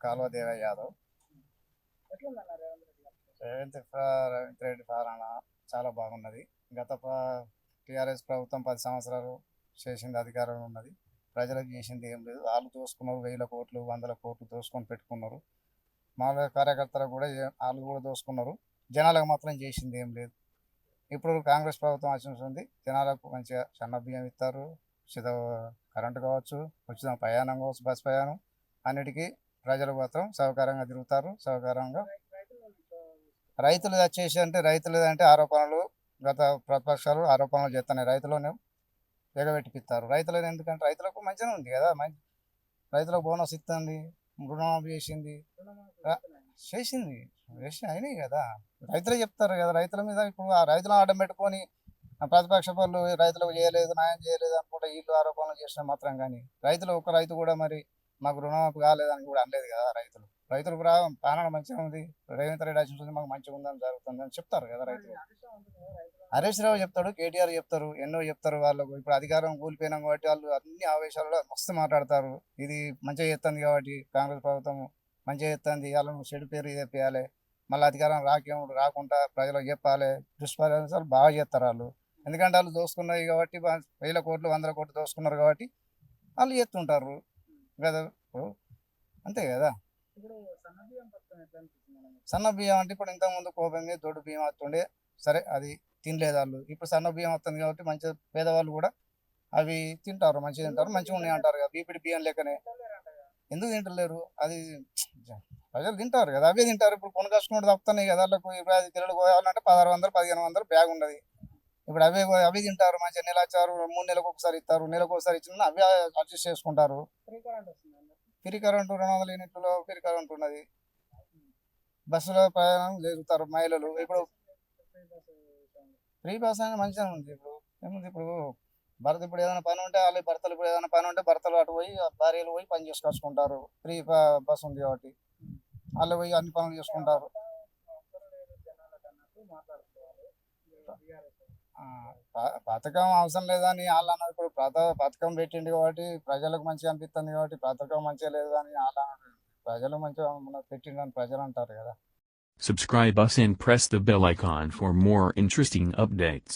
కాలువ దేవయ్య యాదవ్. ఎట్లుందన్న రేవంత్ రెడ్డి గారు? రేవంత్ రెడ్డి పాలన చాలా బాగున్నది. గత టీఆర్ఎస్ ప్రభుత్వం 10 సంవత్సరాలు చేసింది, అధికారంలో ఉన్నది. ప్రజలకు చేసింది ఏం లేదు. వాళ్ళు దోసుకున్నారు, 1000 కోట్లు 100 కోట్లు దోసుకొని పెట్టుకున్నారు. మామూలుగా కార్యకర్తలకు కూడా వాళ్ళు కూడా దోసుకున్నారు. జనాలకు మాత్రం చేసింది ఏం లేదు. ఇప్పుడు కాంగ్రెస్ ప్రభుత్వం వచ్చింది, జనాలకు మంచిగా సన్న బియ్యం ఇస్తారు, ఉచిత కరెంటు కావచ్చు, ఉచిత ప్రయాణం కావచ్చు, బస్ ప్రయాణం, అన్నిటికీ ప్రజలు మాత్రం సౌకర్యంగా తిరుగుతారు. సౌకర్యంగా రైతులు వచ్చేసి అంటే ఆరోపణలు, గత ప్రతిపక్షాలు ఆరోపణలు చేస్తున్నాయి. రైతులను ఎగబెట్టిపిస్తారు. రైతులను ఎందుకంటే రైతులకు మంచిగా ఉంది కదా, రైతులకు బోనస్ ఇస్తుంది, రుణమాఫీ చేసింది అయినాయి కదా. రైతులే చెప్తారు కదా. రైతుల మీద ఇప్పుడు ఆ రైతులను అడ్డం పెట్టుకొని ప్రతిపక్ష పనులు రైతులకు చేయలేదు, న్యాయం చేయలేదు అనుకుంటే వీళ్ళు ఆరోపణలు చేసిన మాత్రం. కానీ ఒక రైతు కూడా మరి మాకు రుణమాఫీ కాలేదని కూడా అనలేదు కదా. రైతులకు పాలన మంచిగా ఉంది, రేవంత్ రెడ్డి వచ్చింది మాకు మంచిగా ఉందని జరుగుతుంది అని చెప్తారు కదా రైతులు. హరీష్ రావు చెప్తాడు, కేటీఆర్ చెప్తారు, ఎన్నో చెప్తారు. వాళ్ళకు ఇప్పుడు అధికారం కూలిపోయినాం కాబట్టి వాళ్ళు అన్ని ఆవేశాలలో మస్తు మాట్లాడతారు. ఇది మంచిగా చేస్తుంది కాబట్టి కాంగ్రెస్ ప్రభుత్వం మంచిగా చేస్తుంది, వాళ్ళను చెడు పేరు చెప్పాలి, మళ్ళీ అధికారం రాకుండా ప్రజలకు చెప్పాలి, దుష్ప్రచారాలు బాగా చేస్తారు వాళ్ళు. ఎందుకంటే వాళ్ళు దోసుకున్నది కాబట్టి 1000 కోట్లు 100 కోట్లు దోసుకున్నారు కాబట్టి వాళ్ళు చేస్తుంటారు కదా. అంతే కదా. సన్న బియ్యం అంటే ఇప్పుడు ఇంతకుముందు కోపంగా దొడ్డు బియ్యం వస్తుండే, సరే అది తినలేదు వాళ్ళు. ఇప్పుడు సన్న బియ్యం వస్తుంది కాబట్టి మంచిగా పేదవాళ్ళు కూడా అవి తింటారు, మంచిగా తింటారు, మంచిగా ఉన్నాయి అంటారు కదా. బీపీడి బియ్యం లేకనే ఎందుకు తింటలేరు? అది ప్రజలు తింటారు కదా, అవే తింటారు. ఇప్పుడు కొనుకొచ్చుకుంటూ తప్పుతున్నాయి కదా. వాళ్ళకు 25 కిలోలు కోయాలంటే 1600 1500 బ్యాగ్ ఉన్నది. ఇప్పుడు అవి తింటారు, మంచిగా నెలచారు, 3 నెలలకు ఒకసారి ఇస్తారు, నెలకు ఒకసారి ఇచ్చిన అవి అడ్జస్ట్ చేసుకుంటారు. ఫ్రీ కరెంటు 200 యూనిట్లలో ఫ్రీ కరెంట్ ఉన్నది. బస్సులో ప్రయాణం జరుగుతారు మహిళలు. ఇప్పుడు ఫ్రీ బస్ అనేది మంచిగా ఉంది. ఇప్పుడు ఇప్పుడు ఏదైనా పని ఉంటే వాళ్ళ భర్తలు, ఇప్పుడు ఏదైనా పని ఉంటే భర్తలు అటు పోయి భార్యలు పోయి పని చేసుకొచ్చుకుంటారు. ఫ్రీ బస్ ఉంది కాబట్టి వాళ్ళు పోయి అన్ని పనులు చేసుకుంటారు. పథకం అవసరం లేదని వాళ్ళు అన్నారు. ఇప్పుడు పథకం పెట్టిండు కాబట్టి ప్రజలకు మంచిగా అనిపిస్తుంది కాబట్టి పథకం మంచిగా లేదు కానీ వాళ్ళు ప్రజలు మంచిగా పెట్టిండు అని ప్రజలు అంటారు కదా. Subscribe us and press the bell icon for more interesting updates.